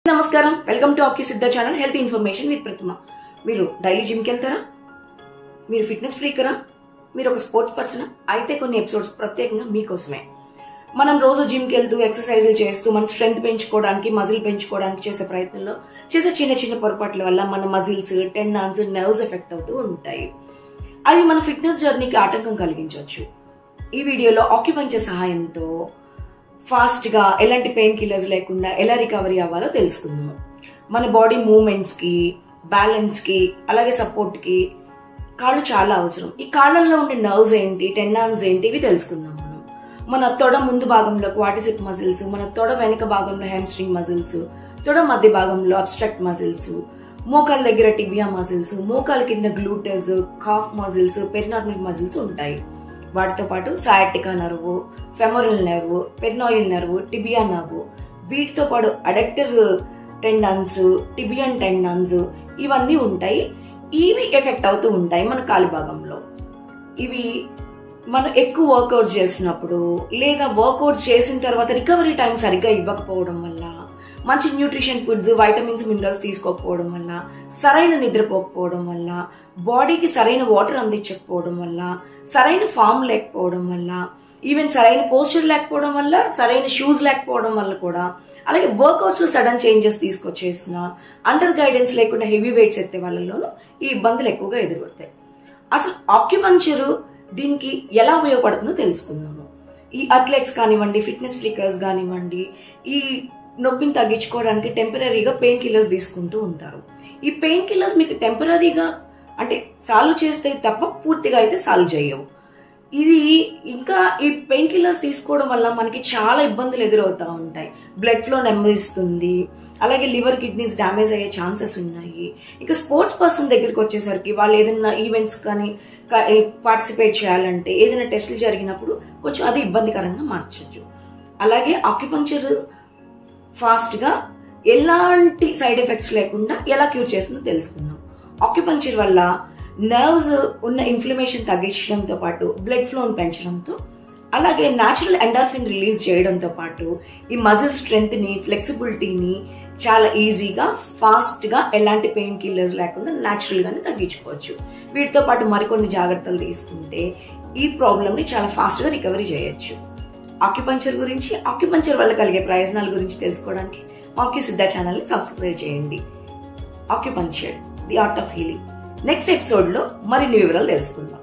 నమస్కారం welcome to ఆకి సిద్ధ channel health information with ప్రతిమ. మీరు డైలీ జిమ్ కి వెళ్తారా? మీరు ఫిట్నెస్ ఫ్రీకరా? మీరు ఒక స్పోర్ట్స్ పర్సనా? అయితే కొన్ని ఎపిసోడ్స్ ప్రత్యేకంగా మీకోసమే. మనం రోజు జిమ్ కి వెళ్తూ ఎక్సర్సైజులు చేస్తూ మన స్ట్రెంగ్త్ పెంచుకోవడానికి, మజిల్ పెంచుకోవడానికి చేసే ప్రయత్నంలో చేసే చిన్న చిన్న పొరపాట్ల వల్ల మన మజిల్స్, టెండాన్స్, నర్వ్స్ ఎఫెక్ట్ అవుతూ ఉంటాయి. అది మన ఫిట్నెస్ జర్నీకి ఆటంకం కలిగించవచ్చు. ఈ వీడియోలో ఆక్యుపంక్చర్ సహాయంతో ఫాస్ట్ గా ఎలాంటి పెయిన్ కిల్లర్స్ లేకుండా ఎలా రికవరీ అవ్వాలో తెలుసుకుందాము. మన బాడీ మూవ్మెంట్స్ కి, బ్యాలెన్స్ కి, అలాగే సపోర్ట్ కి కాళ్ళు చాలా అవసరం. ఈ కాళ్ళల్లో ఉండే నర్వ్స్ ఏంటి, టెండాన్స్ ఏంటి, ఇవి తెలుసుకుందాం. మన తొడ ముందు భాగంలో క్వాడ్రిసెప్ మజిల్స్, మన తొడ వెనుక భాగంలో హ్యామ్స్ట్రింగ్ మజిల్స్, తొడ మధ్య భాగంలో అబ్స్ట్రాక్ట్ మజిల్స్, మోకాల దగ్గర టిబియా మజిల్స్, మోకాల కింద glutes, calf muscles, peroneal muscles ఉంటాయి. వాటితో పాటు sciatica nerve, femoral nerve, peroneal nerve, tibia nerve, వీటితో పాటు అడక్టర్ టెండాన్స్, టిబియన్ టెండాన్స్, ఇవన్నీ ఉంటాయి. ఇవి ఎఫెక్ట్ అవుతూ ఉంటాయి మన కాలి భాగంలో. ఇవి మనం ఎక్కువ వర్కౌట్స్ చేసినప్పుడు లేదా వర్కౌట్స్ చేసిన తర్వాత రికవరీ టైం సరిగ్గా ఇవ్వకపోవడం వల్ల, మంచి న్యూట్రిషన్ ఫుడ్స్, వైటమిన్స్, మినరల్స్ తీసుకోకపోవడం వల్ల, సరైన నిద్రపోకపోవడం వల్ల, బాడీకి సరైన వాటర్ అందించకపోవడం వల్ల, సరైన ఫామ్ లేకపోవడం వల్ల, ఈవెన్ సరైన పోస్చర్ లేకపోవడం వల్ల, సరైన షూస్ లేకపోవడం వల్ల కూడా, అలాగే వర్కౌట్స్ లో సడన్ చేంజెస్ తీసుకొచ్చేసిన, అండర్ గైడెన్స్ లేకుండా హెవీ వెయిట్స్ ఎత్తే వాళ్ళలోనూ ఈ ఇబ్బందులు ఎక్కువగా ఎదురుపడతాయి. అసలు ఆక్యుపంక్చర్ దీనికి ఎలా ఉపయోగపడుతుందో తెలుసుకుందాము. ఈ అథ్లెట్స్ కానివ్వండి, ఫిట్నెస్ ఫ్రీకర్స్ కానివ్వండి, ఈ నొప్పిని తగ్గించుకోవడానికి టెంపరీగా పెయిన్ కిల్లర్స్ తీసుకుంటూ ఉంటారు. ఈ పెయిన్ కిల్లర్స్ మీకు టెంపరీగా అంటే సాల్వ్ చేస్తే తప్ప పూర్తిగా అయితే సాల్వ్ చేయవు. ఇది ఇంకా ఈ పెయిన్ కిల్లర్స్ తీసుకోవడం వల్ల మనకి చాలా ఇబ్బందులు ఎదురవుతూ ఉంటాయి. బ్లడ్ ఫ్లో నెమ్మదిస్తుంది, అలాగే లివర్, కిడ్నీస్ డ్యామేజ్ అయ్యే ఛాన్సెస్ ఉన్నాయి. ఇంకా స్పోర్ట్స్ పర్సన్ దగ్గరికి వచ్చేసరికి వాళ్ళు ఏదైనా ఈవెంట్స్ కానీ పార్టిసిపేట్ చేయాలంటే, ఏదైనా టెస్టులు జరిగినప్పుడు కొంచెం అది ఇబ్బందికరంగా మార్చచ్చు. అలాగే ఆక్యుపంక్చర్ ఫాస్ట్ గా ఎలాంటి సైడ్ ఎఫెక్ట్స్ లేకుండా ఎలా క్యూర్ చేస్తుందో తెలుసుకుందాం. ఆక్యుపంక్చర్ వల్ల నర్వ్స్ ఉన్న ఇన్ఫ్లమేషన్ తగ్గించడంతో పాటు బ్లడ్ ఫ్లోని పెంచడంతో, అలాగే న్యాచురల్ ఎండార్ఫిన్ రిలీజ్ చేయడంతో పాటు ఈ మజిల్ స్ట్రెంగ్త్ ని, ఫ్లెక్సిబిలిటీని చాలా ఈజీగా, ఫాస్ట్ గా, ఎలాంటి పెయిన్ కిల్లర్స్ లేకుండా న్యాచురల్ గానే తగ్గించుకోవచ్చు. వీటితో పాటు మరికొన్ని జాగ్రత్తలు తీసుకుంటే ఈ ప్రాబ్లమ్ ని చాలా ఫాస్ట్ గా రికవరీ చేయొచ్చు. ఆక్యుపంక్చర్ గురించి, ఆక్యుపంక్చర్ వల్ల కలిగే ప్రయోజనాల గురించి తెలుసుకోవడానికి ఆకి సిద్ధ ఛానల్ ని సబ్స్క్రైబ్ చేయండి. Acupuncture the art of healing. Next episode లో మరిన్ని వివరాలు తెలుసుకుందాం.